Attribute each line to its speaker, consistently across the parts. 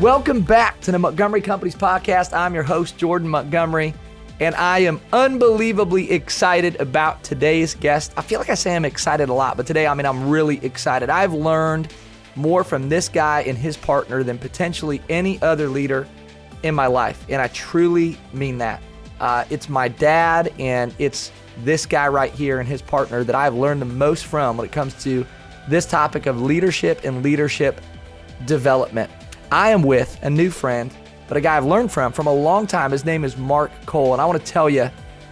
Speaker 1: Welcome back to the Montgomery Companies Podcast. I'm your host, Jordan Montgomery, and I am unbelievably excited about today's guest. I feel like I say I'm excited a lot, but today, I'm really excited. I've learned more from this guy and his partner than potentially any other leader in my life, and I truly mean that. It's my dad, and it's this guy right here and his partner that I've learned the most from when it comes to this topic of leadership and leadership development. I am with a new friend, but a guy I've learned from a long time. His name is Mark Cole, and I want to tell you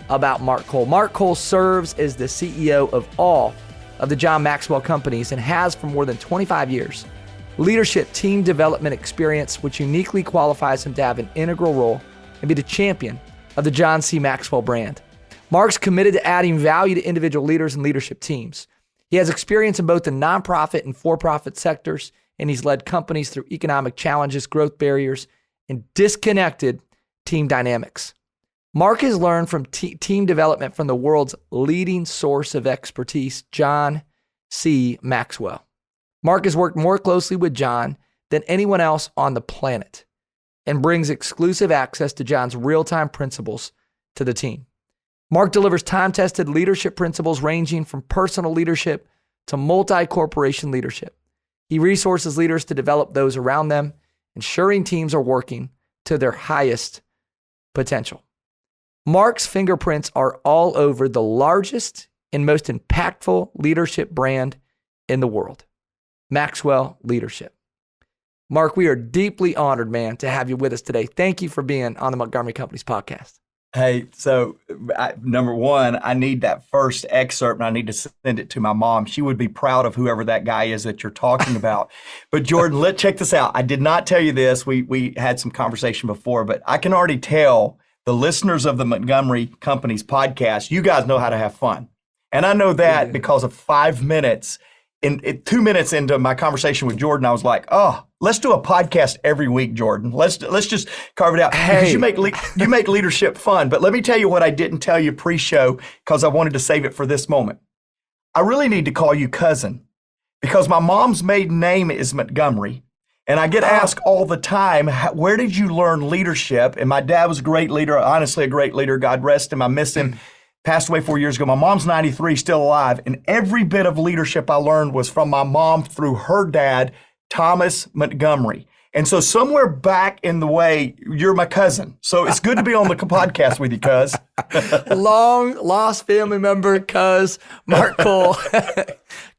Speaker 1: about Mark Cole. Mark Cole serves as the CEO of all of the John Maxwell companies and has for more than 25 years leadership team development experience, which uniquely qualifies him to have an integral role and be the champion of the John C. Maxwell brand. Mark's committed to adding value to individual leaders and leadership teams. He has experience in both the nonprofit and for-profit sectors, and he's led companies through economic challenges, growth barriers, and disconnected team dynamics. Mark has learned from team development from the world's leading source of expertise, John C. Maxwell. Mark has worked more closely with John than anyone else on the planet and brings exclusive access to John's real-time principles to the team. Mark delivers time-tested leadership principles ranging from personal leadership to multi-corporation leadership. He resources leaders to develop those around them, ensuring teams are working to their highest potential. Mark's fingerprints are all over the largest and most impactful leadership brand in the world, Maxwell Leadership. Mark, we are deeply honored, man, to have you with us today. Thank you for being on the Montgomery Companies Podcast.
Speaker 2: Hey, so number one, I need that first excerpt and I need to send it to my mom. She would be proud of whoever that guy is that you're talking about. But Jordan, let's check this out. I did not tell you this. We had some conversation before, but I can already tell the listeners of the Montgomery Companies Podcast, you guys know how to have fun. And I know that because of 5 minutes. In 2 minutes into my conversation with Jordan, I was like, oh, let's do a podcast every week, Jordan. Let's just carve it out. Because you make leadership fun. But let me tell you what I didn't tell you pre-show because I wanted to save it for this moment. I really need to call you cousin because my mom's maiden name is Montgomery. And I get asked all the time, where did you learn leadership? And my dad was a great leader, honestly a great leader. God rest him. I miss him. Passed away 4 years ago. My mom's 93, still alive. And every bit of leadership I learned was from my mom through her dad, Thomas Montgomery. And so somewhere back in the way, you're my cousin. So it's good to be on the podcast with you, cuz.
Speaker 1: Long lost family member, cuz Mark Cole.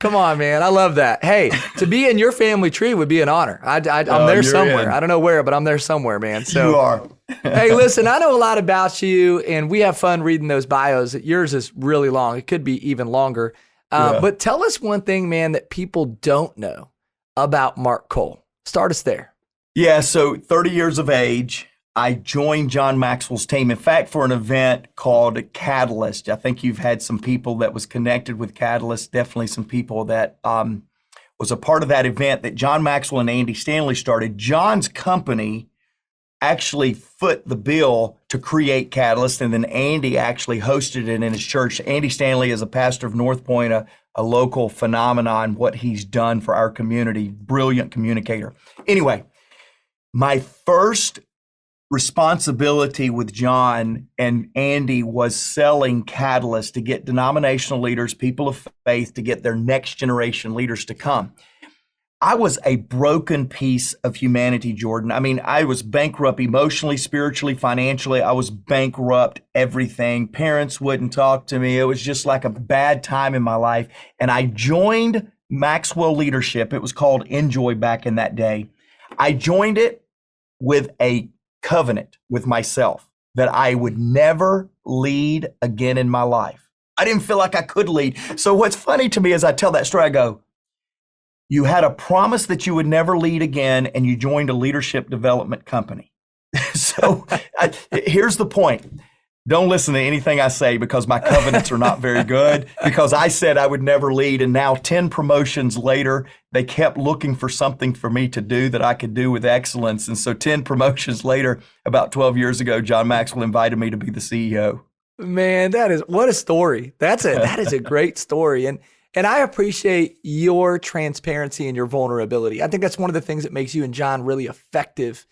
Speaker 1: Come on, man. I love that. Hey, to be in your family tree would be an honor. I'm there somewhere. I don't know where, but I'm there somewhere, man. So
Speaker 2: you are.
Speaker 1: Hey, listen, I know a lot about you, and we have fun reading those bios. Yours is really long. It could be even longer. But tell us one thing, man, that people don't know about Mark Cole. Start us there.
Speaker 2: Yeah, so 30 years of age, I joined John Maxwell's team, in fact, for an event called Catalyst. I think you've had some people that was connected with Catalyst, definitely some people that was a part of that event that John Maxwell and Andy Stanley started. John's company actually foot the bill to create Catalyst, and then Andy actually hosted it in his church. Andy Stanley is a pastor of North Point, a local phenomenon, what he's done for our community, brilliant communicator. Anyway, my first responsibility with John and Andy was selling Catalyst to get denominational leaders, people of faith, to get their next generation leaders to come. I was a broken piece of humanity, Jordan. I mean, I was bankrupt emotionally, spiritually, financially. I was bankrupt everything. Parents wouldn't talk to me. It was just like a bad time in my life. And I joined Maxwell Leadership. It was called Enjoy back in that day. I joined it with a covenant with myself that I would never lead again in my life. I didn't feel like I could lead. So what's funny to me as I tell that story, I go, you had a promise that you would never lead again, and you joined a leadership development company. So here's the point. Don't listen to anything I say because my covenants are not very good, because I said I would never lead. And now 10 promotions later, they kept looking for something for me to do that I could do with excellence. And so 10 promotions later, about 12 years ago, John Maxwell invited me to be the CEO.
Speaker 1: Man, what a story. That is a great story. And And I appreciate your transparency and your vulnerability. I think that's one of the things that makes you and John really effective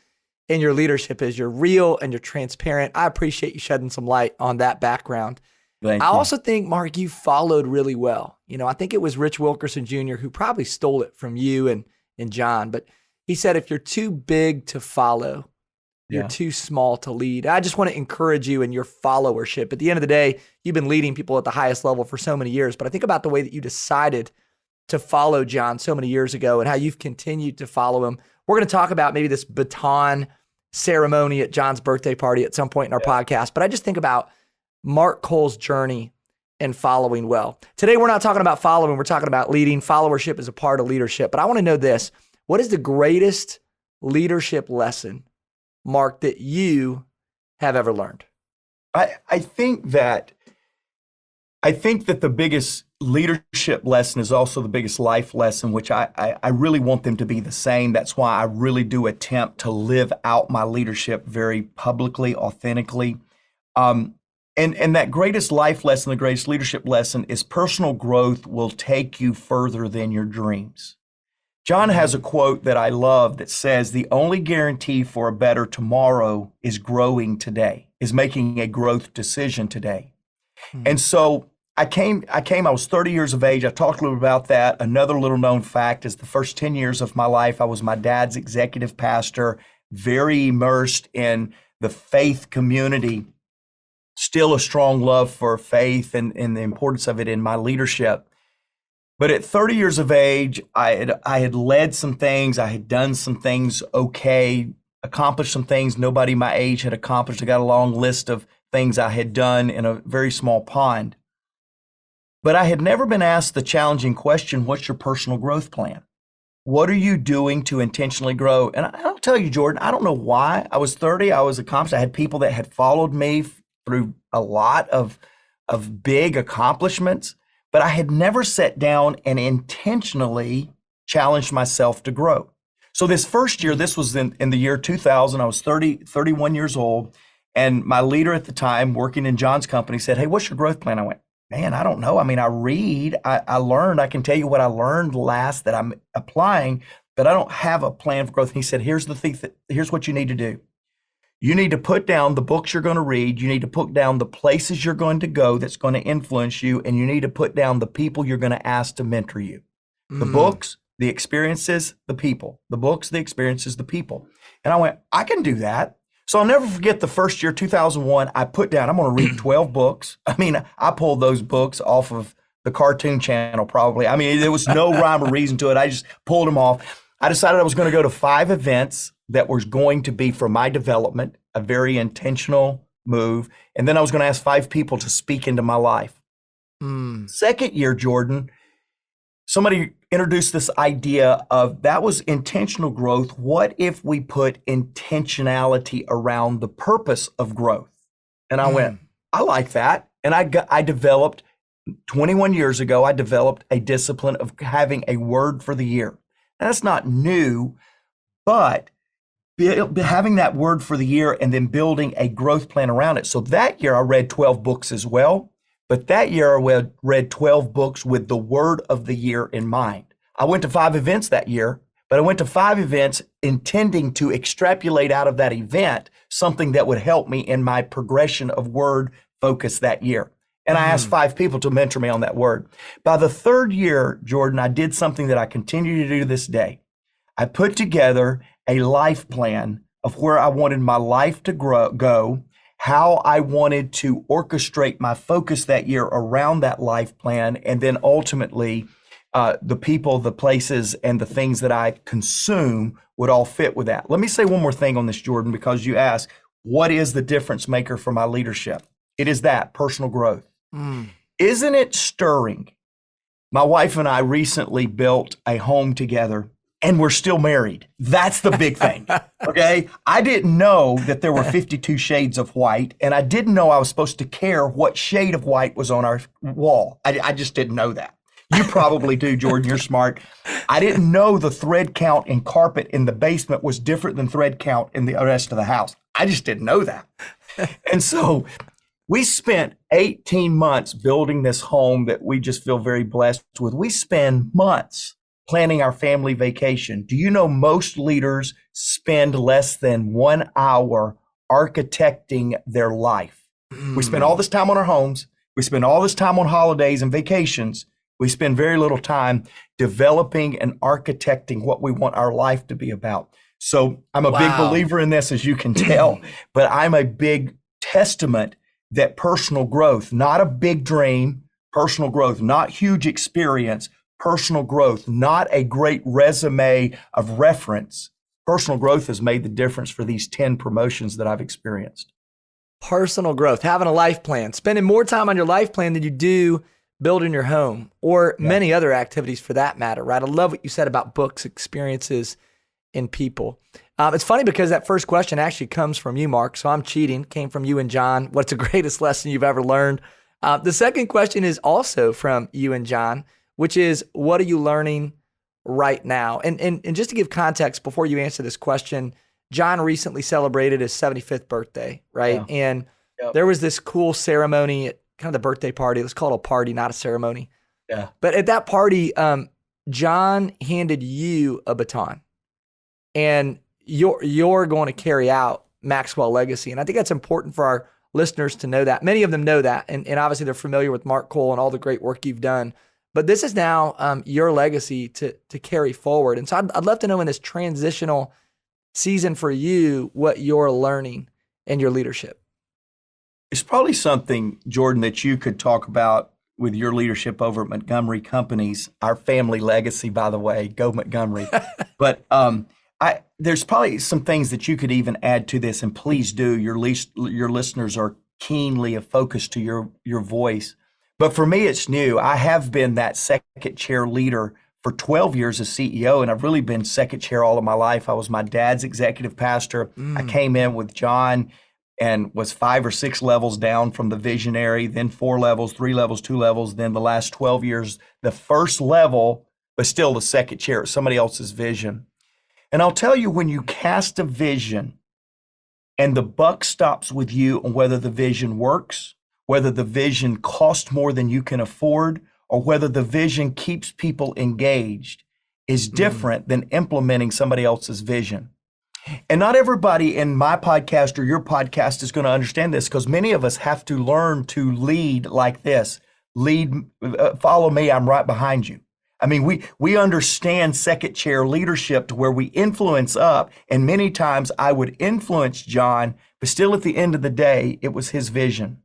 Speaker 1: in your leadership is you're real and you're transparent. I appreciate you shedding some light on that background.
Speaker 2: Thank you.
Speaker 1: I also think, Mark, you followed really well. I think it was Rich Wilkerson Jr. who probably stole it from you and John, but he said, if you're too big to follow, you're too small to lead. I just want to encourage you in your followership. At the end of the day, you've been leading people at the highest level for so many years, but I think about the way that you decided to follow John so many years ago and how you've continued to follow him. We're going to talk about maybe this baton ceremony at John's birthday party at some point in our podcast, but I just think about Mark Cole's journey in following well. Today, we're not talking about following, we're talking about leading. Followership is a part of leadership, but I want to know this. What is the greatest leadership lesson, Mark, that you have ever learned?
Speaker 2: I think that the biggest leadership lesson is also the biggest life lesson, which I really want them to be the same. That's why I really do attempt to live out my leadership very publicly, authentically. And that greatest life lesson, the greatest leadership lesson is personal growth will take you further than your dreams. John has a quote that I love that says, the only guarantee for a better tomorrow is growing today, is making a growth decision today. And so I was 30 years of age. I talked a little about that. Another little known fact is the first 10 years of my life, I was my dad's executive pastor, very immersed in the faith community, still a strong love for faith and the importance of it in my leadership. But at 30 years of age, I had led some things. I had done some things okay, accomplished some things nobody my age had accomplished. I got a long list of things I had done in a very small pond. But I had never been asked the challenging question, what's your personal growth plan? What are you doing to intentionally grow? And I'll tell you, Jordan, I don't know why. I was 30, I was accomplished. I had people that had followed me through a lot of big accomplishments. But I had never sat down and intentionally challenged myself to grow. So this first year, this was in the year 2000, I was 31 years old. And my leader at the time working in John's company said, hey, what's your growth plan? I went, man, I don't know. I mean, I read, I learned, I can tell you what I learned last that I'm applying, but I don't have a plan for growth. And he said, here's what you need to do. You need to put down the books you're going to read. You need to put down the places you're going to go that's going to influence you. And you need to put down the people you're going to ask to mentor you. The books, the experiences, the people. The books, the experiences, the people. And I went, I can do that. So I'll never forget the first year, 2001, I put down, I'm going to read 12 books. I mean, I pulled those books off of the Cartoon Channel probably. I mean, there was no rhyme or reason to it. I just pulled them off. I decided I was going to go to 5 events that was going to be for my development, a very intentional move. And then I was going to ask 5 people to speak into my life. Second year, Jordan, somebody introduced this idea of that was intentional growth. What if we put intentionality around the purpose of growth? And I went, I like that. And I developed, 21 years ago, I developed a discipline of having a word for the year. Now, that's not new, but having that word for the year and then building a growth plan around it. So that year I read 12 books as well, but that year I read 12 books with the word of the year in mind. I went to 5 events that year, but I went to 5 events intending to extrapolate out of that event something that would help me in my progression of word focus that year. And I asked 5 people to mentor me on that word. By the 3rd year, Jordan, I did something that I continue to do to this day. I put together a life plan of where I wanted my life to go, how I wanted to orchestrate my focus that year around that life plan, and then ultimately the people, the places, and the things that I consume would all fit with that. Let me say one more thing on this, Jordan, because you asked, what is the difference maker for my leadership? It is that personal growth. Isn't it stirring? My wife and I recently built a home together, and we're still married. That's the big thing, okay? I didn't know that there were 52 shades of white, and I didn't know I was supposed to care what shade of white was on our wall. I just didn't know that. You probably do, Jordan. You're smart. I didn't know the thread count in carpet in the basement was different than thread count in the rest of the house. I just didn't know that. And so We spent 18 months building this home that we just feel very blessed with. We spend months planning our family vacation. Do you know most leaders spend less than 1 hour architecting their life? We spend all this time on our homes. We spend all this time on holidays and vacations. We spend very little time developing and architecting what we want our life to be about. So I'm a big believer in this, as you can tell, but I'm a big testament that personal growth, not a big dream, personal growth, not huge experience, personal growth, not a great resume of reference. Personal growth has made the difference for these 10 promotions that I've experienced.
Speaker 1: Personal growth, having a life plan, spending more time on your life plan than you do building your home or many other activities for that matter, right? I love what you said about books, experiences, and people. It's funny because that first question actually comes from you, Mark. So I'm cheating, came from you and John. What's the greatest lesson you've ever learned? The second question is also from you and John, which is, what are you learning right now? And just to give context before you answer this question, John recently celebrated his 75th birthday, right? Yeah. And there was this cool ceremony at kind of the birthday party. Let's call it a party, not a ceremony.
Speaker 2: Yeah.
Speaker 1: But at that party, John handed you a baton. And you're going to carry out Maxwell legacy. And I think that's important for our listeners to know that. Many of them know that. And obviously they're familiar with Mark Cole and all the great work you've done. But this is now your legacy to carry forward. And so I'd love to know in this transitional season for you, what you're learning in your leadership.
Speaker 2: It's probably something, Jordan, that you could talk about with your leadership over at Montgomery Companies, our family legacy, by the way, go Montgomery. But there's probably some things that you could even add to this, and please do. Your listeners are keenly focused to your voice. But for me, it's new. I have been that second chair leader for 12 years as CEO, and I've really been second chair all of my life. I was my dad's executive pastor. I came in with John and was 5 or 6 levels down from the visionary, then 4 levels, 3 levels, 2 levels, then the last 12 years, the first level, but still the second chair, somebody else's vision. And I'll tell you, when you cast a vision and the buck stops with you on whether the vision works, whether the vision costs more than you can afford, or whether the vision keeps people engaged, is different than implementing somebody else's vision. And not everybody in my podcast or your podcast is going to understand this, because many of us have to learn to lead like this. Lead, follow me, I'm right behind you. I mean, we understand second chair leadership to where we influence up, and many times I would influence John, but still at the end of the day, it was his vision.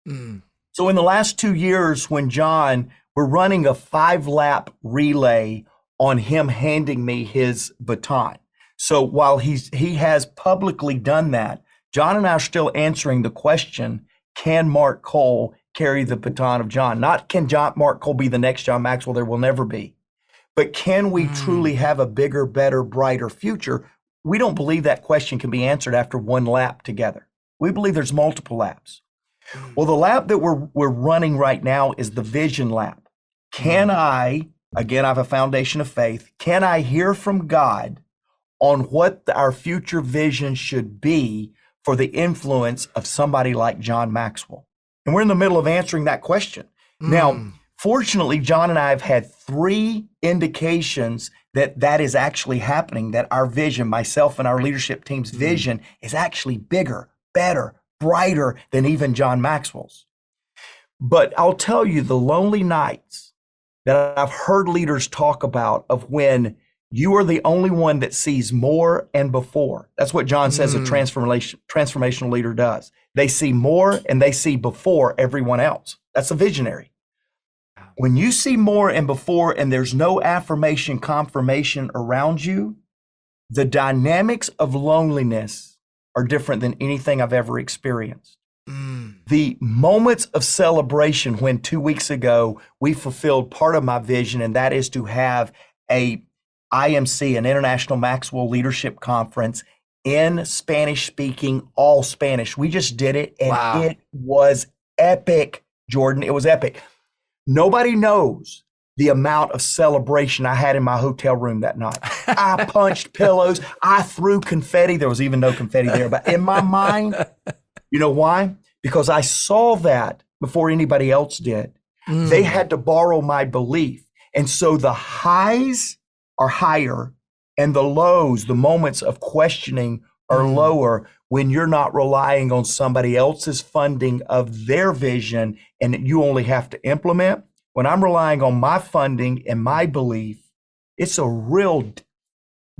Speaker 2: So in the last 2 years, when John, we're running a 5-lap relay on him handing me his baton. So while he has publicly done that, John and I are still answering the question, can Mark Cole carry the baton of John? Not can Mark Cole be the next John Maxwell, there will never be. But can we truly have a bigger, better, brighter future? We don't believe that question can be answered after 1 lap together. We believe there's multiple laps. Well, the lap that we're running right now is the vision lap. Can I, again, I have a foundation of faith, can I hear from God on what our future vision should be for the influence of somebody like John Maxwell? And we're in the middle of answering that question. Now, fortunately, John and I have had 3 indications that is actually happening, that our vision, myself and our leadership team's vision, is actually bigger, better, brighter than even John Maxwell's. But I'll tell you, the lonely nights that I've heard leaders talk about, of when you are the only one that sees more and before. That's what John says a transformational leader does. They see more and they see before everyone else. That's a visionary. When you see more and before and there's no affirmation, confirmation around you, the dynamics of loneliness are different than anything I've ever experienced. The moments of celebration when 2 weeks ago we fulfilled part of my vision, and that is to have a IMC, an International Maxwell Leadership Conference, in Spanish speaking, all Spanish. We just did it, and it was epic, Jordan. It was epic. Nobody knows the amount of celebration I had in my hotel room that night. I punched pillows. I threw confetti. There was even no confetti there. But in my mind, you know why? because I saw that before anybody else did. They had to borrow my belief. And so the highs are higher and the lows, the moments of questioning are lower when you're not relying on somebody else's funding of their vision and you only have to implement. When I'm relying on my funding and my belief, it's a real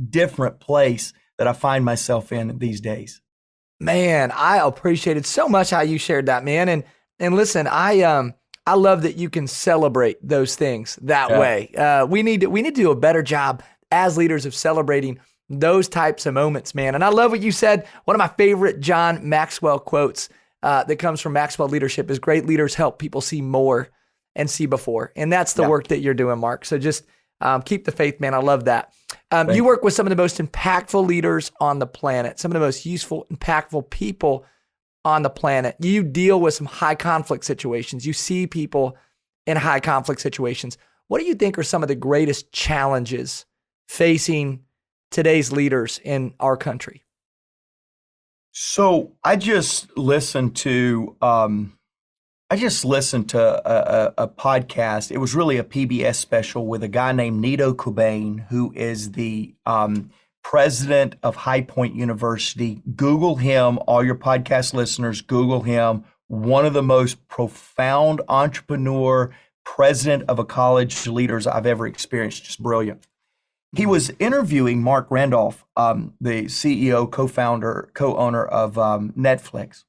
Speaker 2: different place that I find myself in these days.
Speaker 1: Man, I appreciated so much how you shared that, man. And listen, I love that you can celebrate those things that way. We need to do a better job as leaders of celebrating those types of moments, man. And I love what you said. One of my favorite John Maxwell quotes that comes from Maxwell Leadership is great leaders help people see more and see before. And that's the work that you're doing, Mark. So just keep the faith, man. I love that. You work with some of the most impactful leaders on the planet, some of the most useful, impactful people on the planet. You deal with some high conflict situations. You see people in high conflict situations. What do you think are some of the greatest challenges facing today's leaders in our country?
Speaker 2: So I just listened to a podcast. It was really a PBS special with a guy named Nito Cobain, who is the president of High Point University. Google him, all your podcast listeners, Google him. One of the most profound entrepreneur, president of a college leaders I've ever experienced. Just brilliant. He was interviewing Mark Randolph, the CEO, co-founder, co-owner of Netflix.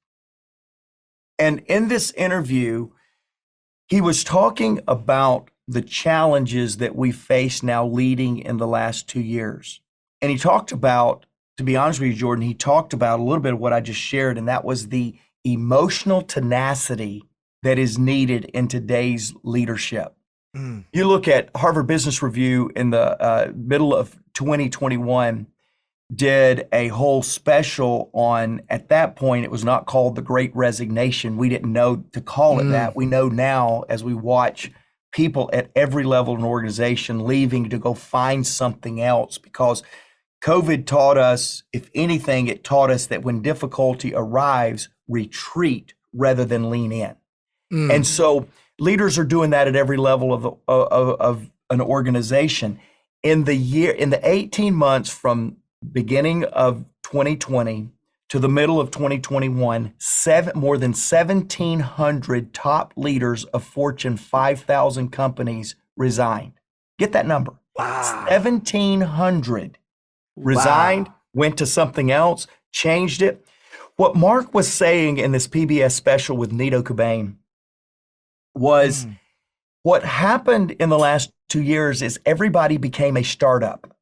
Speaker 2: And in this interview, he was talking about the challenges that we face now leading in the last 2 years. And he talked about, to be honest with you, Jordan, he talked about a little bit of what I just shared, and that was the emotional tenacity that is needed in today's leadership. You look at Harvard Business Review in the middle of 2021, did a whole special on, at that point, it was not called The Great Resignation. We didn't know to call it that. We know now as we watch people at every level in an organization leaving to go find something else, because COVID taught us, if anything, it taught us that when difficulty arrives, retreat rather than lean in. And so leaders are doing that at every level of an organization. In the 18 months from beginning of 2020 to the middle of 2021, more than 1,700 top leaders of Fortune 5,000 companies resigned. Get that number. Wow. 1,700 resigned, went to something else, changed it. What Mark was saying in this PBS special with Nito Cobain was what happened in the last 2 years is everybody became a startup.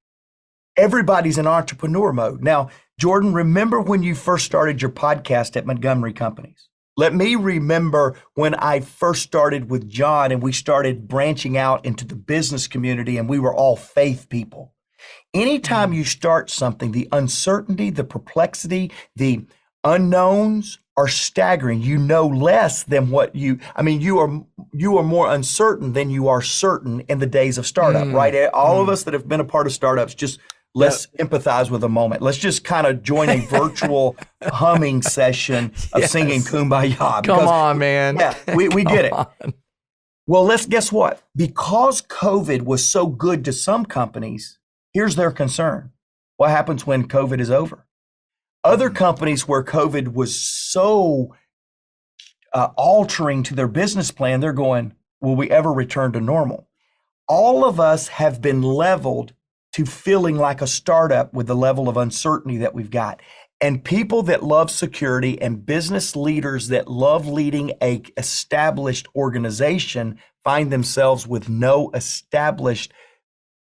Speaker 2: Everybody's in entrepreneur mode. Now, Jordan, remember when you first started your podcast at Montgomery Companies? Let me remember when I first started with John and we started branching out into the business community and we were all faith people. Anytime you start something, the uncertainty, the perplexity, the unknowns are staggering. You know less than you are more uncertain than you are certain in the days of startup, right? All of us that have been a part of startups, just let's empathize with a moment. Let's just kind of join a virtual humming session of singing Kumbaya.
Speaker 1: Come on, man.
Speaker 2: Yeah, we get it. Well, guess what? Because COVID was so good to some companies, here's their concern. What happens when COVID is over? Other companies where COVID was so altering to their business plan, they're going, will we ever return to normal? All of us have been leveled to feeling like a startup with the level of uncertainty that we've got. And people that love security and business leaders that love leading a established organization find themselves with no established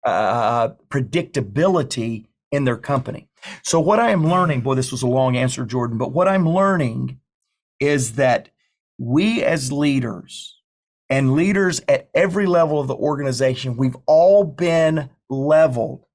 Speaker 2: predictability in their company. So what I am learning, boy, this was a long answer, Jordan, but what I'm learning is that we as leaders and leaders at every level of the organization, we've all been leveled.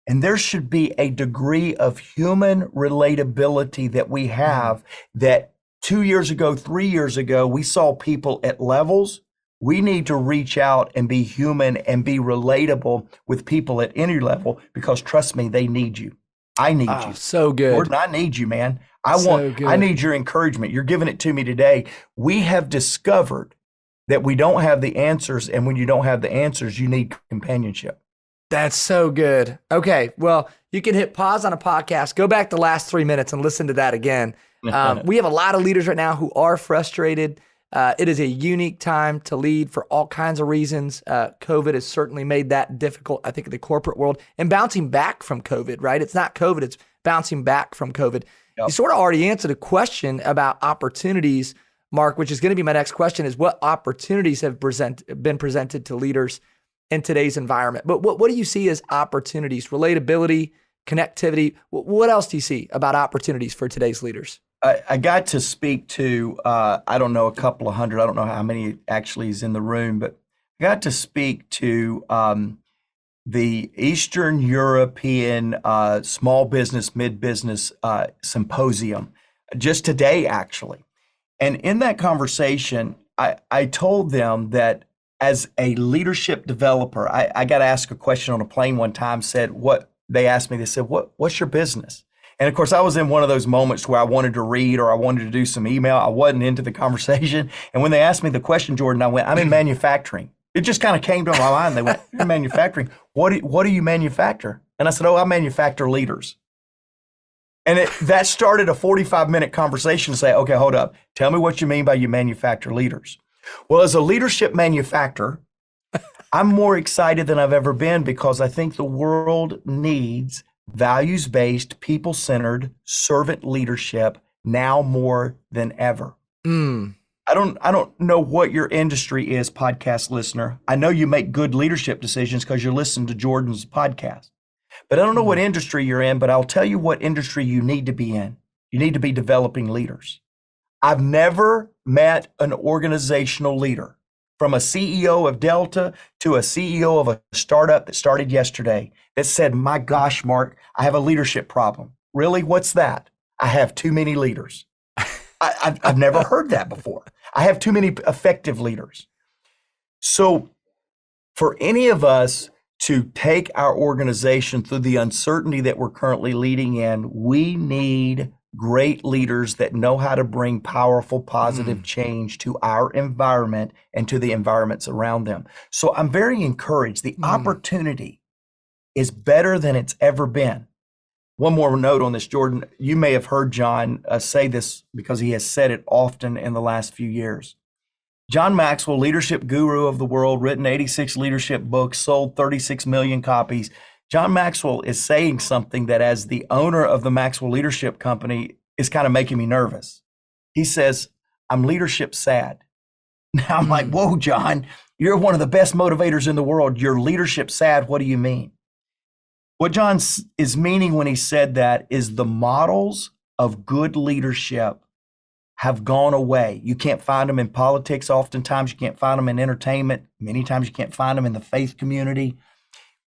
Speaker 2: And there should be a degree of human relatability that we have that 2 years ago, 3 years ago, we saw people at levels. We need to reach out and be human and be relatable with people at any level because trust me, they need you. I need
Speaker 1: Oh,
Speaker 2: you.
Speaker 1: so good.
Speaker 2: Jordan, I need you, man.
Speaker 1: So good.
Speaker 2: I need your encouragement. You're giving it to me today. We have discovered that we don't have the answers. And when you don't have the answers, you need companionship.
Speaker 1: That's so good. Okay. Well, you can hit pause on a podcast, go back the last 3 minutes and listen to that again. We have a lot of leaders right now who are frustrated. It is a unique time to lead for all kinds of reasons. COVID has certainly made that difficult, I think, in the corporate world and bouncing back from COVID, right? It's not COVID, it's bouncing back from COVID.
Speaker 2: Yep.
Speaker 1: You sort of already answered a question about opportunities, Mark, which is going to be my next question is what opportunities have been presented to leaders in today's environment? But what do you see as opportunities, relatability, connectivity? What else do you see about opportunities for today's leaders?
Speaker 2: I got to speak to, I don't know, a couple of hundred. I don't know how many actually is in the room, but I got to speak to the Eastern European Small Business, Mid-Business Symposium just today, actually. And in that conversation, I told them that as a leadership developer, I got asked a question on a plane one time, they asked me, they said, what's your business? And of course, I was in one of those moments where I wanted to read or I wanted to do some email. I wasn't into the conversation. And when they asked me the question, Jordan, I went, I'm in manufacturing. It just kind of came to my mind. They went, you're in manufacturing. What do you manufacture? And I said, I manufacture leaders. And that started a 45-minute conversation to say, okay, hold up. Tell me what you mean by you manufacture leaders. Well, as a leadership manufacturer, I'm more excited than I've ever been because I think the world needs values-based, people-centered servant leadership now more than ever. I don't know what your industry is, podcast listener. I know you make good leadership decisions because you're listening to Jordan's podcast. But I don't know what industry you're in, but I'll tell you what industry you need to be in. You need to be developing leaders. I've never met an organizational leader, from a CEO of Delta to a CEO of a startup that started yesterday, that said, my gosh, Mark, I have a leadership problem. Really? What's that? I have too many leaders. I've never heard that before. I have too many effective leaders. So for any of us to take our organization through the uncertainty that we're currently leading in, we need great leaders that know how to bring powerful, positive change to our environment and to the environments around them. So I'm very encouraged. The opportunity is better than it's ever been. One more note on this, Jordan. You may have heard John say this because he has said it often in the last few years. John Maxwell, leadership guru of the world, written 86 leadership books, sold 36 million copies. John Maxwell is saying something that, as the owner of the Maxwell Leadership Company, is kind of making me nervous. He says, I'm leadership sad. Now I'm like, whoa, John, you're one of the best motivators in the world. You're leadership sad. What do you mean? What John is meaning when he said that is the models of good leadership have gone away. You can't find them in politics oftentimes. You can't find them in entertainment. Many times you can't find them in the faith community.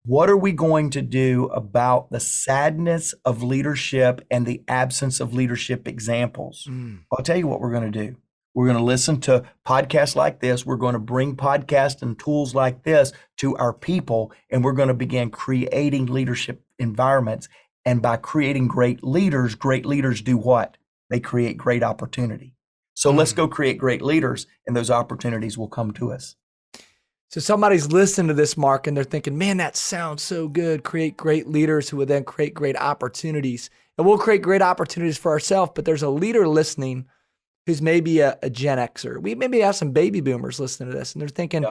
Speaker 2: What are we going to do about the sadness of leadership and the absence of leadership examples? I'll tell you what we're going to do. We're going to listen to podcasts like this. We're going to bring podcasts and tools like this to our people, and we're going to begin creating leadership environments. And by creating great leaders do what? They create great opportunity. So let's go create great leaders, and those opportunities will come to us.
Speaker 1: So somebody's listening to this, Mark, and they're thinking, man, that sounds so good. Create great leaders who will then create great opportunities. And we'll create great opportunities for ourselves, but there's a leader listening who's maybe a Gen Xer. We maybe have some baby boomers listening to this, and they're thinking,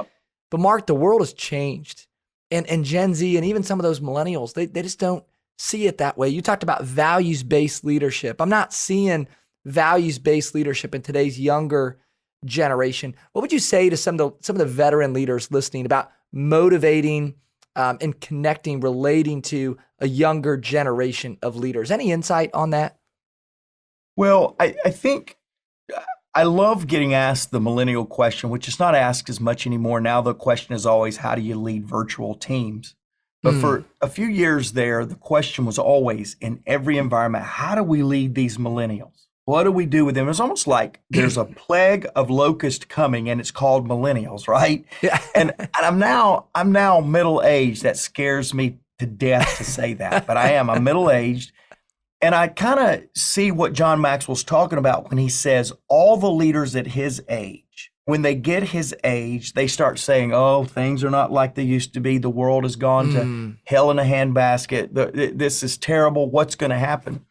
Speaker 1: but Mark, the world has changed. And Gen Z and even some of those millennials, they just don't see it that way. You talked about values-based leadership. I'm not seeing values-based leadership in today's younger generation. What would you say to some of the veteran leaders listening about motivating and connecting, relating to a younger generation of leaders? Any insight on that?
Speaker 2: Well, I think I love getting asked the millennial question, which is not asked as much anymore. Now the question is always, how do you lead virtual teams? But for a few years there, the question was always in every environment, how do we lead these millennials? What do we do with them? It's almost like there's a plague of locust coming, and it's called millennials, right?
Speaker 1: Yeah.
Speaker 2: And I'm now middle-aged. That scares me to death to say that, but I'm middle-aged, And I kind of see what John Maxwell's talking about when he says all the leaders at his age, when they get his age, they start saying, oh, things are not like they used to be. The world has gone to hell in a handbasket. This is terrible. What's going to happen?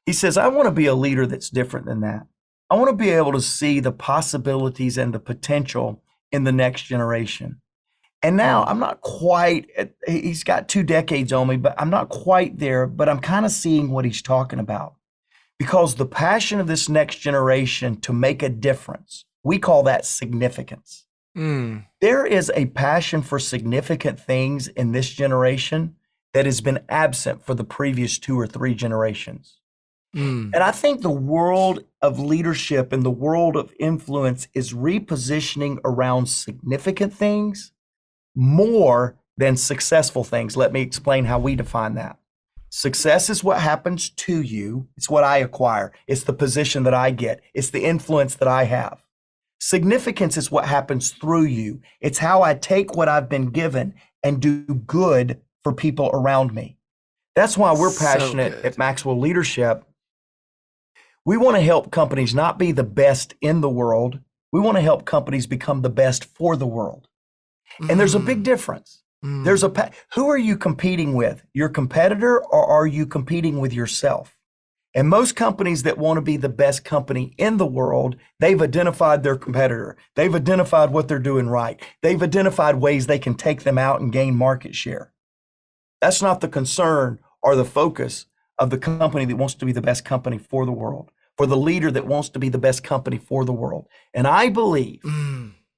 Speaker 2: He says, I want to be a leader that's different than that. I want to be able to see the possibilities and the potential in the next generation. And now I'm not quite, he's got 2 decades on me, but I'm not quite there, but I'm kind of seeing what he's talking about. Because the passion of this next generation to make a difference, we call that significance. There is a passion for significant things in this generation that has been absent for the previous 2 or 3 generations. And I think the world of leadership and the world of influence is repositioning around significant things more than successful things. Let me explain how we define that. Success is what happens to you. It's what I acquire. It's the position that I get. It's the influence that I have. Significance is what happens through you. It's how I take what I've been given and do good for people around me. That's why we're passionate at Maxwell Leadership. We want to help companies not be the best in the world. We want to help companies become the best for the world. And there's a big difference. Who are you competing with? Your competitor, or are you competing with yourself? And most companies that want to be the best company in the world, they've identified their competitor. They've identified what they're doing right. They've identified ways they can take them out and gain market share. That's not the concern or the focus of the company that wants to be the best company for the world, for the leader that wants to be the best company for the world. And I believe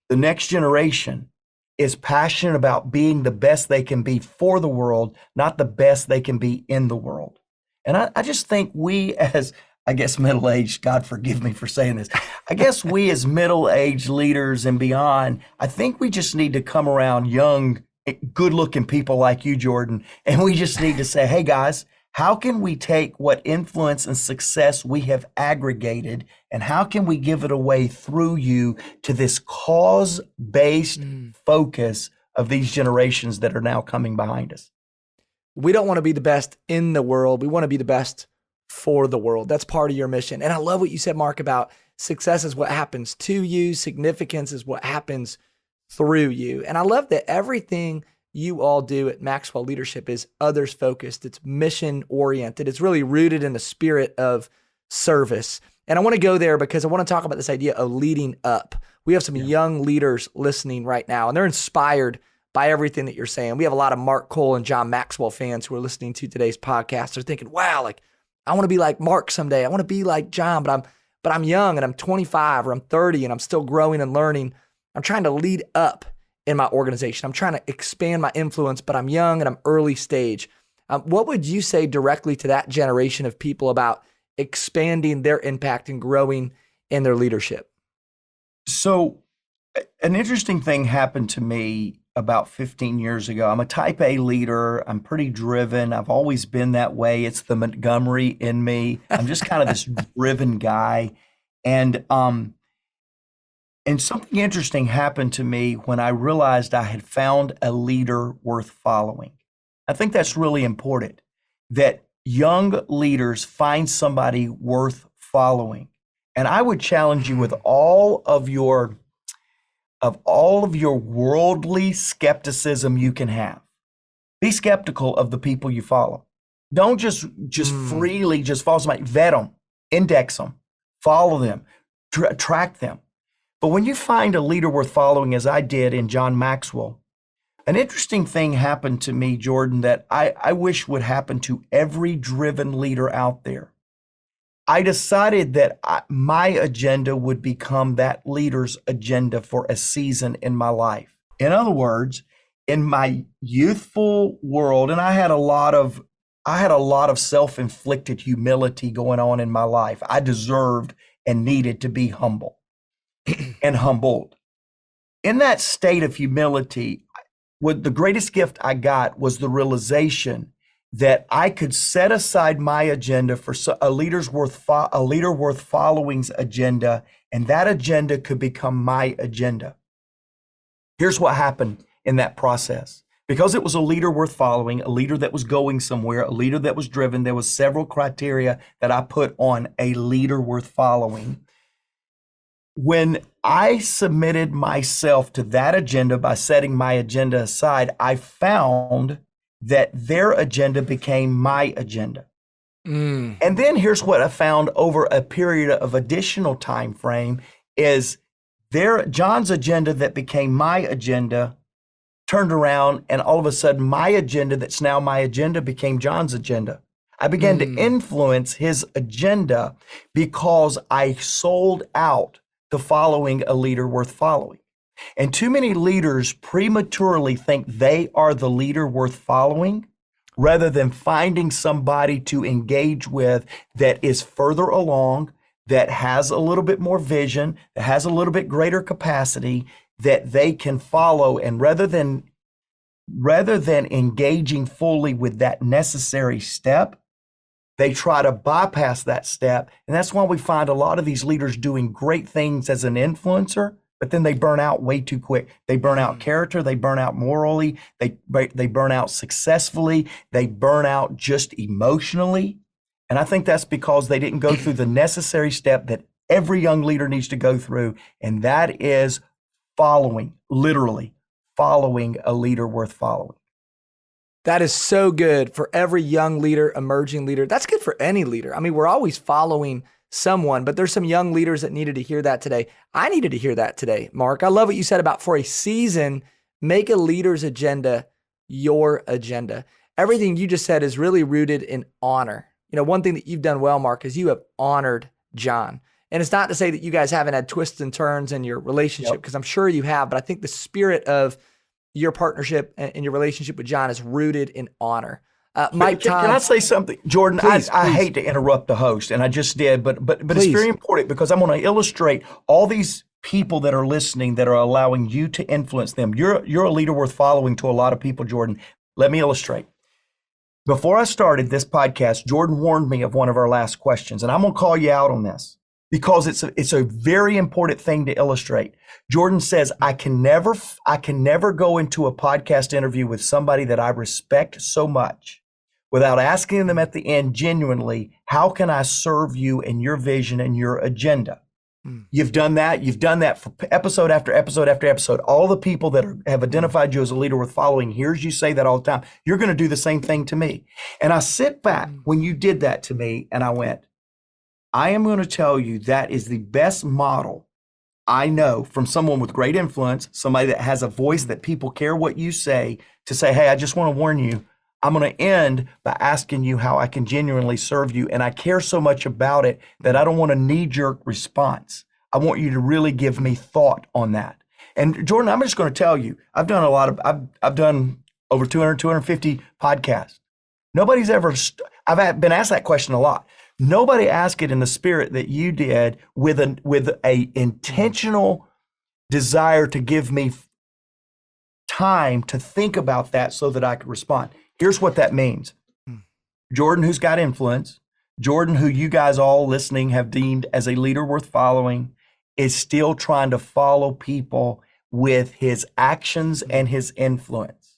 Speaker 2: the next generation is passionate about being the best they can be for the world, not the best they can be in the world. And I just think we as, I guess, middle-aged, God forgive me for saying this, I guess we as middle-aged leaders and beyond, I think we just need to come around young, good-looking people like you, Jordan, and we just need to say, hey, guys, how can we take what influence and success we have aggregated, and how can we give it away through you to this cause-based focus of these generations that are now coming behind us?
Speaker 1: We don't want to be the best in the world. We want to be the best for the world. That's part of your mission. And I love what you said, Mark, about success is what happens to you. Significance is what happens through you. And I love that everything you all do at Maxwell Leadership is others focused. It's mission oriented. It's really rooted in the spirit of service. And I want to go there because I want to talk about this idea of leading up. We have some young leaders listening right now, and they're inspired by everything that you're saying. We have a lot of Mark Cole and John Maxwell fans who are listening to today's podcast. They're thinking, wow, like I want to be like Mark someday. I want to be like John, but I'm young and I'm 25 or I'm 30 and I'm still growing and learning. I'm trying to lead up in my organization. I'm trying to expand my influence, but I'm young and I'm early stage. What would you say directly to that generation of people about expanding their impact and growing in their leadership?
Speaker 2: So an interesting thing happened to me about 15 years ago. I'm a type A leader. I'm pretty driven. I've always been that way. It's the Montgomery in me. I'm just kind of this driven guy. And something interesting happened to me when I realized I had found a leader worth following. I think that's really important, that young leaders find somebody worth following. And I would challenge you with all of your worldly skepticism you can have. Be skeptical of the people you follow. Don't just freely just follow somebody. Vet them, index them, follow them, track them. But when you find a leader worth following, as I did in John Maxwell, an interesting thing happened to me, Jordan, that I wish would happen to every driven leader out there. I decided that my agenda would become that leader's agenda for a season in my life. In other words, in my youthful world, and I had a lot of self-inflicted humility going on in my life. I deserved and needed to be humble and humbled. In that state of humility, the greatest gift I got was the realization that I could set aside my agenda for a leader worth following's agenda, and that agenda could become my agenda. Here's what happened in that process. Because it was a leader worth following, a leader that was going somewhere, a leader that was driven, there was several criteria that I put on a leader worth following. When I submitted myself to that agenda by setting my agenda aside, I found that their agenda became my agenda. And then here's what I found over a period of additional time frame is John's agenda that became my agenda turned around, and all of a sudden my agenda that's now my agenda became John's agenda. I began to influence his agenda because I sold out to following a leader worth following. And too many leaders prematurely think they are the leader worth following rather than finding somebody to engage with that is further along, that has a little bit more vision, that has a little bit greater capacity that they can follow. And rather than engaging fully with that necessary step, they try to bypass that step. And that's why we find a lot of these leaders doing great things as an influencer, but then they burn out way too quick. They burn out character, they burn out morally, they burn out successfully, they burn out just emotionally. And I think that's because they didn't go through the necessary step that every young leader needs to go through, and that is literally following a leader worth following.
Speaker 1: That is so good for every young leader, emerging leader. That's good for any leader. I mean, we're always following someone, but there's some young leaders that needed to hear that today. I needed to hear that today, Mark. I love what you said about for a season, make a leader's agenda your agenda. Everything you just said is really rooted in honor. You know, one thing that you've done well, Mark, is you have honored John. And it's not to say that you guys haven't had twists and turns in your relationship, because I'm sure you have, but I think the spirit of your partnership and your relationship with John is rooted in honor. Mike,
Speaker 2: can I say something, Jordan?
Speaker 1: Please.
Speaker 2: I hate to interrupt the host, and I just did, but it's very important because I'm going to illustrate all these people that are listening that are allowing you to influence them. You're a leader worth following to a lot of people, Jordan. Let me illustrate. Before I started this podcast, Jordan warned me of one of our last questions, and I'm going to call you out on this because it's a very important thing to illustrate. Jordan says, I can never go into a podcast interview with somebody that I respect so much without asking them at the end genuinely, how can I serve you and your vision and your agenda? You've done that. You've done that for episode after episode after episode. All the people that have identified you as a leader worth following hears you say that all the time. You're going to do the same thing to me. And I sit back when you did that to me and I went, I am going to tell you that is the best model I know from someone with great influence, somebody that has a voice that people care what you say, to say, hey, I just want to warn you, I'm going to end by asking you how I can genuinely serve you. And I care so much about it that I don't want a knee-jerk response. I want you to really give me thought on that. And Jordan, I'm just going to tell you, I've done over 200, 250 podcasts. Nobody's ever, I've been asked that question a lot. Nobody asked it in the spirit that you did with a intentional desire to give me time to think about that so that I could respond. Here's what that means. Jordan, who's got influence, Jordan, who you guys all listening have deemed as a leader worth following, is still trying to follow people with his actions and his influence.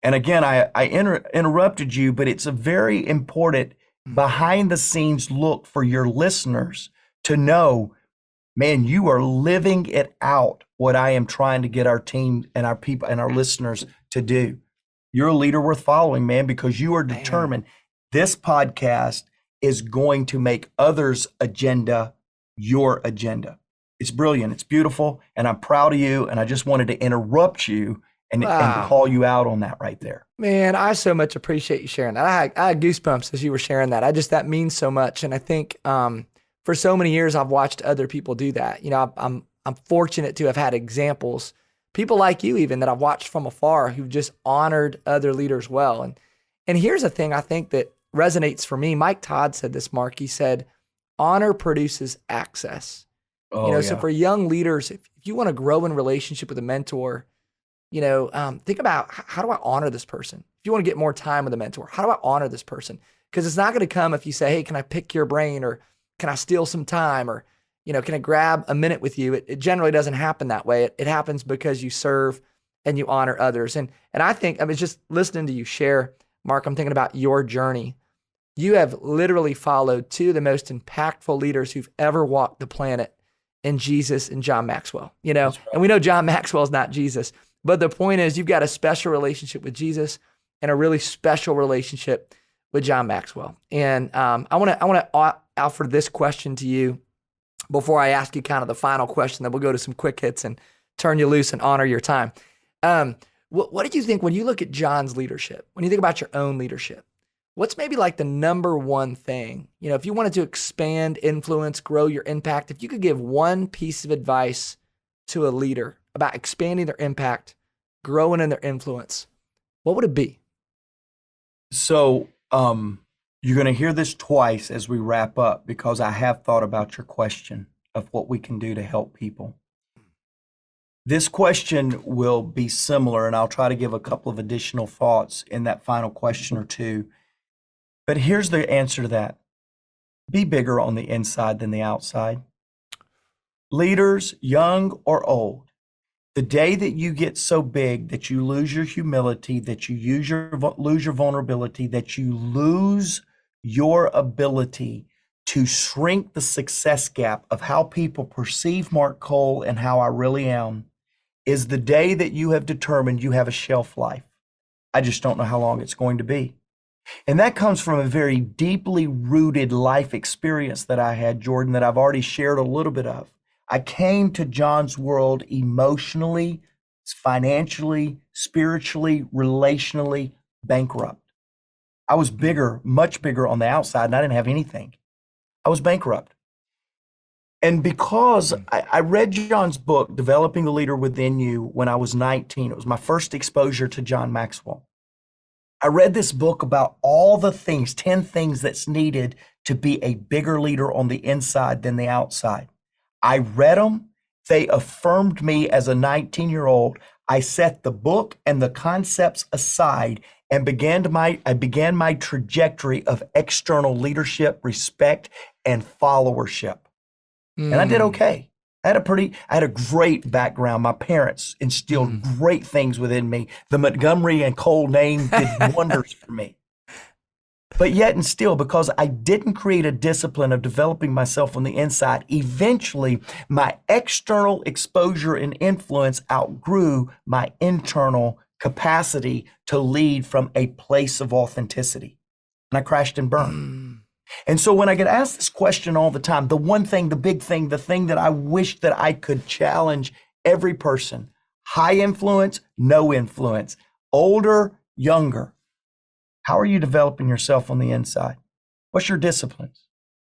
Speaker 2: And again, I interrupted you, but it's a very important behind the scenes look for your listeners to know, man, you are living it out, what I am trying to get our team and our people and our listeners to do. You're a leader worth following, man, because you are determined this podcast is going to make others' agenda your agenda. It's brilliant. It's beautiful. And I'm proud of you. And I just wanted to interrupt you and call you out on that right there.
Speaker 1: Man, I so much appreciate you sharing that. I had goosebumps as you were sharing that. That means so much. And I think for so many years, I've watched other people do that. You know, I'm fortunate to have had examples, people like you even, that I've watched from afar who've just honored other leaders well. And here's a thing I think that resonates for me. Mike Todd said this, Mark. He said, honor produces access. So for young leaders, if you want to grow in relationship with a mentor, think about, how do I honor this person? If you want to get more time with a mentor, how do I honor this person? Because it's not going to come if you say, hey, can I pick your brain, or can I steal some time, or, can I grab a minute with you? It generally doesn't happen that way. It happens because you serve and you honor others. And I think, I mean, just listening to you share, Mark, I'm thinking about your journey. You have literally followed two of the most impactful leaders who've ever walked the planet in Jesus and John Maxwell, you know, and we know John Maxwell is not Jesus, but the point is you've got a special relationship with Jesus and a really special relationship with John Maxwell. And I want to offer this question to you before I ask you kind of the final question. Then we'll go to some quick hits and turn you loose and honor your time. What did you think when you look at John's leadership, when you think about your own leadership? What's maybe like the number one thing, you know, if you wanted to expand, influence, grow your impact, if you could give one piece of advice to a leader about expanding their impact, growing in their influence, what would it be?
Speaker 2: So you're going to hear this twice as we wrap up because I have thought about your question of what we can do to help people. This question will be similar, and I'll try to give a couple of additional thoughts in that final question or two. But here's the answer to that. Be bigger on the inside than the outside. Leaders, young or old, the day that you get so big that you lose your humility, that you lose your vulnerability, that you lose your ability to shrink the success gap of how people perceive Mark Cole and how I really am, is the day that you have determined you have a shelf life. I just don't know how long it's going to be. And that comes from a very deeply rooted life experience that I had, Jordan, that I've already shared a little bit of. I came to John's world emotionally, financially, spiritually, relationally bankrupt. I was bigger, much bigger on the outside, and I didn't have anything. I was bankrupt. And because I read John's book, Developing the Leader Within You, when I was 19, it was my first exposure to John Maxwell. I read this book about all the things, 10 things that's needed to be a bigger leader on the inside than the outside. I read them. They affirmed me as a 19-year-old. I set the book and the concepts aside and I began my trajectory of external leadership, respect, and followership. And I did okay. I had a great background. My parents instilled great things within me. The Montgomery and Cole name did wonders for me. But yet and still, because I didn't create a discipline of developing myself on the inside, eventually my external exposure and influence outgrew my internal capacity to lead from a place of authenticity. And I crashed and burned. And so when I get asked this question all the time, the one thing, the big thing, the thing that I wish that I could challenge every person, high influence, no influence, older, younger. How are you developing yourself on the inside? What's your disciplines?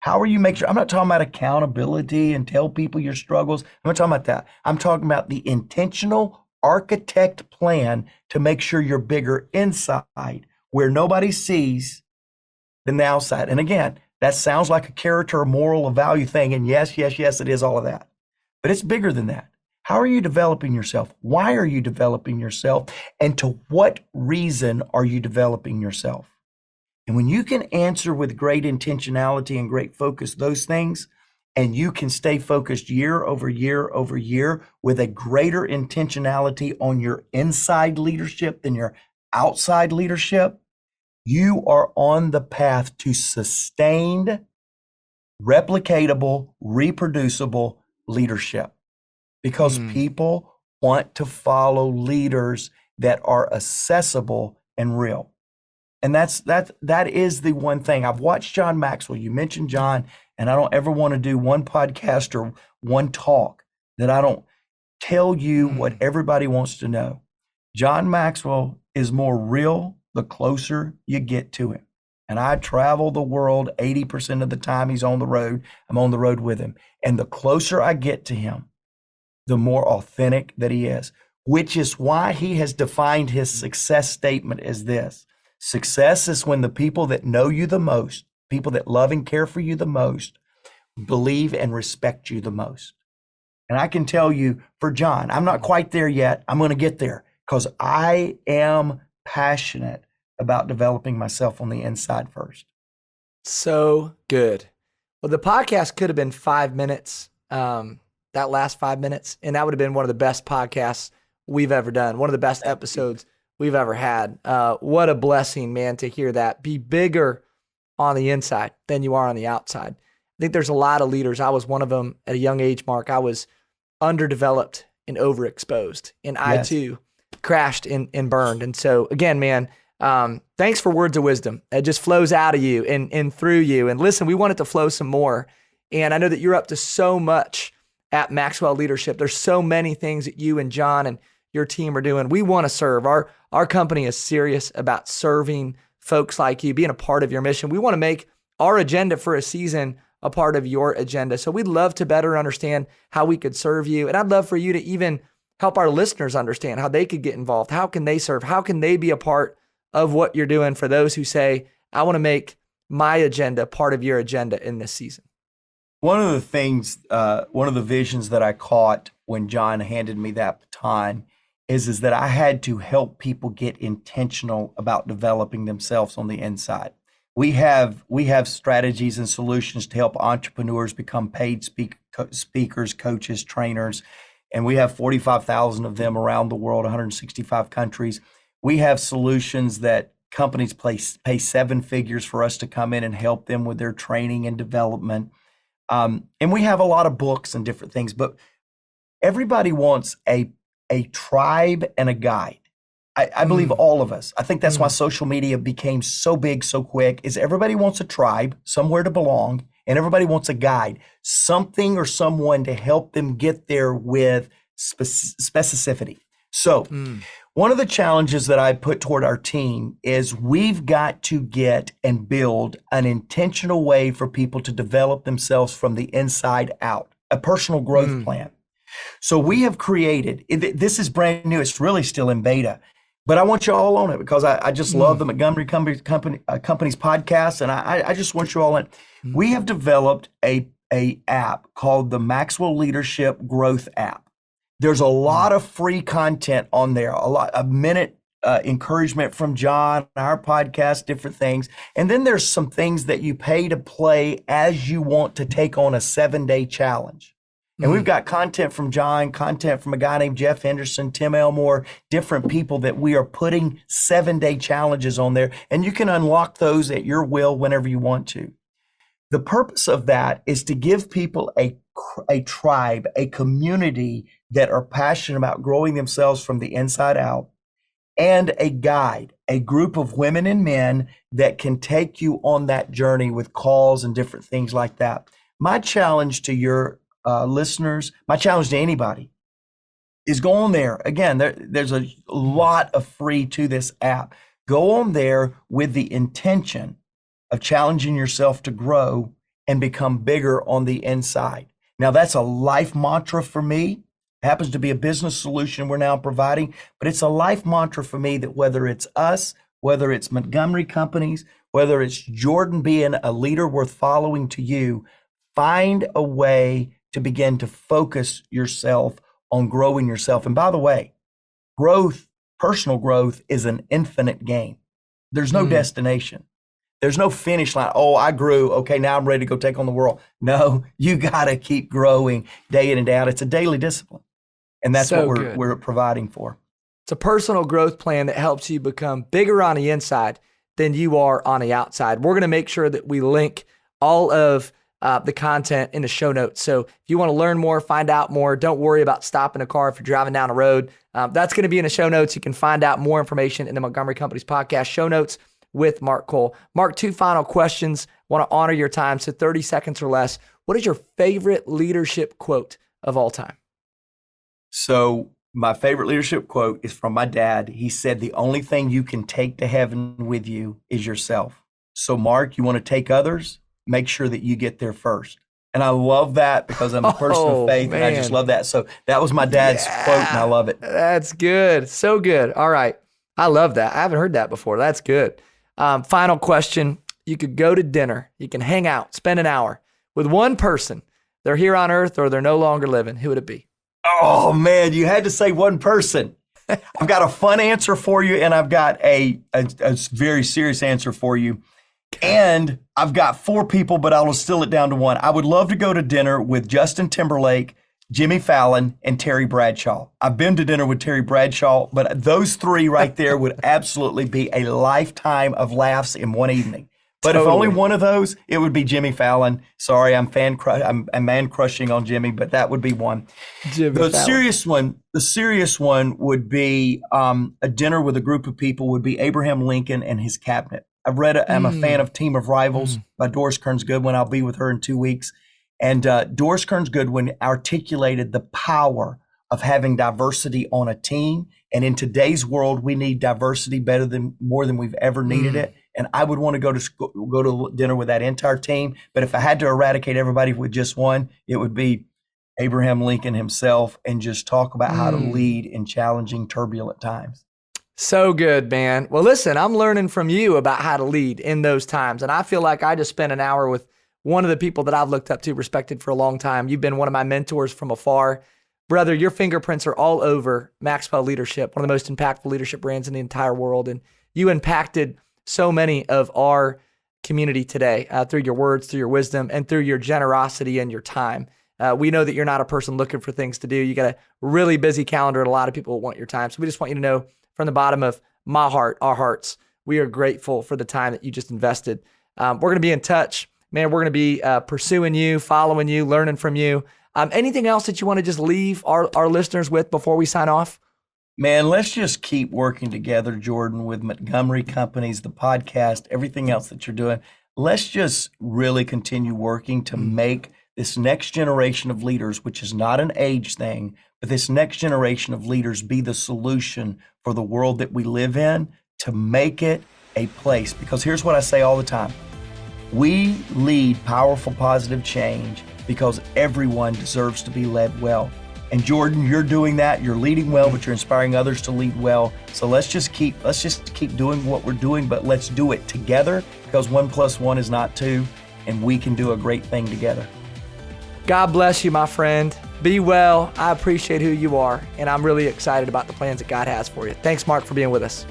Speaker 2: How are you making sure? I'm not talking about accountability and tell people your struggles. I'm not talking about that. I'm talking about the intentional architect plan to make sure you're bigger inside where nobody sees than the outside. And again, that sounds like a character, a moral, a value thing. And yes, it is all of that. But it's bigger than that. How are you developing yourself? Why are you developing yourself? And to what reason are you developing yourself? And when you can answer with great intentionality and great focus those things, and you can stay focused year over year over year with a greater intentionality on your inside leadership than your outside leadership, you are on the path to sustained, replicatable, reproducible leadership. Because people want to follow leaders that are accessible and real. And that is the one thing. I've watched John Maxwell. You mentioned John, and I don't ever want to do one podcast or one talk that I don't tell you what everybody wants to know. John Maxwell is more real the closer you get to him. And I travel the world 80% of the time he's on the road. I'm on the road with him. And the closer I get to him, the more authentic that he is, which is why he has defined his success statement as this. Success is when the people that know you the most, people that love and care for you the most, believe and respect you the most. And I can tell you for John, I'm not quite there yet. I'm going to get there because I am passionate about developing myself on the inside first.
Speaker 1: So good. Well, the podcast could have been 5 minutes, that last 5 minutes, and that would have been one of the best podcasts we've ever done. One of the best episodes we've ever had. What a blessing, man, to hear that. Be bigger on the inside than you are on the outside. I think there's a lot of leaders. I was one of them at a young age, Mark. I was underdeveloped and overexposed, and I too crashed and burned. And so again, man, thanks for words of wisdom. It just flows out of you and through you. And listen, we want it to flow some more. And I know that you're up to so much at Maxwell Leadership. There's so many things that you and John and your team are doing. We want to serve. Our company is serious about serving folks like you, being a part of your mission. We want to make our agenda for a season a part of your agenda. So we'd love to better understand how we could serve you. And I'd love for you to even help our listeners understand how they could get involved. How can they serve? How can they be a part of what you're doing for those who say, I want to make my agenda part of your agenda in this season?
Speaker 2: One of the things, one of the visions that I caught when John handed me that baton is that I had to help people get intentional about developing themselves on the inside. We have strategies and solutions to help entrepreneurs become paid speakers, coaches, trainers, and we have 45,000 of them around the world, 165 countries. We have solutions that companies pay seven figures for us to come in and help them with their training and development. And we have a lot of books and different things, but everybody wants a tribe and a guide. I believe all of us. I think that's why social media became so big so quick, is everybody wants a tribe, somewhere to belong, and everybody wants a guide, something or someone to help them get there with specificity. So one of the challenges that I put toward our team is we've got to get and build an intentional way for people to develop themselves from the inside out, a personal growth plan. So we have created, this is brand new, it's really still in beta, but I want you all on it because I just love the Montgomery Companies Podcast, and I just want you all in. We have developed a app called the Maxwell Leadership Growth app. There's a lot of free content on there, a minute encouragement from John, our podcast, different things. And then there's some things that you pay to play as you want to take on a 7-day challenge. And we've got content from John, content from a guy named Jeff Henderson, Tim Elmore, different people that we are putting 7-day challenges on there. And you can unlock those at your will whenever you want to. The purpose of that is to give people a tribe, a community that are passionate about growing themselves from the inside out, and a guide, a group of women and men that can take you on that journey with calls and different things like that. My challenge to your listeners, my challenge to anybody is go on there. Again, there's a lot of free to this app. Go on there with the intention of challenging yourself to grow and become bigger on the inside. Now, that's a life mantra for me. It happens to be a business solution we're now providing, but it's a life mantra for me that whether it's us, whether it's Montgomery Companies, whether it's Jordan being a leader worth following to you, find a way to begin to focus yourself on growing yourself. And by the way, growth, personal growth is an infinite game. There's no destination. There's no finish line. Oh, I grew. Okay, now I'm ready to go take on the world. No, you got to keep growing day in and day out. It's a daily discipline. And that's
Speaker 1: So
Speaker 2: what
Speaker 1: good.
Speaker 2: we're providing for.
Speaker 1: It's a personal growth plan that helps you become bigger on the inside than you are on the outside. We're going to make sure that we link all of the content in the show notes. So if you want to learn more, find out more, don't worry about stopping a car if you're driving down the road. That's going to be in the show notes. You can find out more information in the Montgomery Companies Podcast show notes with Mark Cole. Mark, 2 final questions. Want to honor your time, so 30 seconds or less. What is your favorite leadership quote of all time?
Speaker 2: So my favorite leadership quote is from my dad. He said, the only thing you can take to heaven with you is yourself. So Mark, you want to take others? Make sure that you get there first. And I love that because I'm a person of faith, and I just love that. So that was my dad's quote, and I love it.
Speaker 1: That's good. So good. All right. I love that. I haven't heard that before. That's good. Final question. You could go to dinner. You can hang out, spend an hour with one person. They're here on earth or they're no longer living. Who would it be?
Speaker 2: Oh, man, you had to say one person. I've got a fun answer for you, and I've got a very serious answer for you. And I've got 4 people, but I'll distill it down to one. I would love to go to dinner with Justin Timberlake, Jimmy Fallon, and Terry Bradshaw. I've been to dinner with Terry Bradshaw, but those three right there would absolutely be a lifetime of laughs in one evening. But If only one of those, it would be Jimmy Fallon. Sorry, I'm man crushing on Jimmy, but that would be one. The serious one would be a dinner with a group of people would be Abraham Lincoln and his cabinet. I'm a fan of Team of Rivals by Doris Kearns Goodwin. I'll be with her in 2 weeks. And Doris Kearns Goodwin articulated the power of having diversity on a team. And in today's world, we need diversity more than we've ever needed it. And I would want to go to dinner with that entire team. But if I had to eradicate everybody with just one, it would be Abraham Lincoln himself, and just talk about how to lead in challenging, turbulent times.
Speaker 1: So good, man. Well, listen, I'm learning from you about how to lead in those times. And I feel like I just spent an hour with one of the people that I've looked up to, respected for a long time. You've been one of my mentors from afar. Brother, your fingerprints are all over Maxwell Leadership, one of the most impactful leadership brands in the entire world. And you impacted so many of our community today through your words, through your wisdom, and through your generosity and your time. We know that you're not a person looking for things to do. You got a really busy calendar, and a lot of people want your time. So we just want you to know from the bottom of my heart, our hearts, we are grateful for the time that you just invested. We're going to be in touch. Man, we're going to be pursuing you, following you, learning from you. Anything else that you want to just leave our listeners with before we sign off?
Speaker 2: Man, let's just keep working together, Jordan, with Montgomery Companies, the podcast, everything else that you're doing. Let's just really continue working to make this next generation of leaders, which is not an age thing, but this next generation of leaders be the solution for the world that we live in, to make it a place. Because here's what I say all the time. We lead powerful, positive change because everyone deserves to be led well. And Jordan, you're doing that. You're leading well, but you're inspiring others to lead well. So let's just keep doing what we're doing, but let's do it together, because 1 + 1 is not 2, and we can do a great thing together.
Speaker 1: God bless you, my friend. Be well. I appreciate who you are, and I'm really excited about the plans that God has for you. Thanks, Mark, for being with us.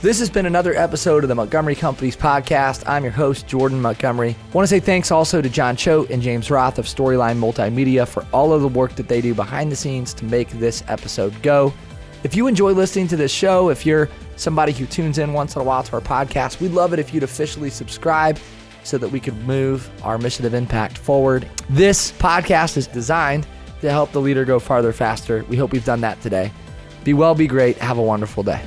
Speaker 1: This has been another episode of the Montgomery Companies Podcast. I'm your host, Jordan Montgomery. I want to say thanks also to John Choate and James Roth of Storyline Multimedia for all of the work that they do behind the scenes to make this episode go. If you enjoy listening to this show, if you're somebody who tunes in once in a while to our podcast, we'd love it if you'd officially subscribe so that we could move our mission of impact forward. This podcast is designed to help the leader go farther, faster. We hope we've done that today. Be well, be great. Have a wonderful day.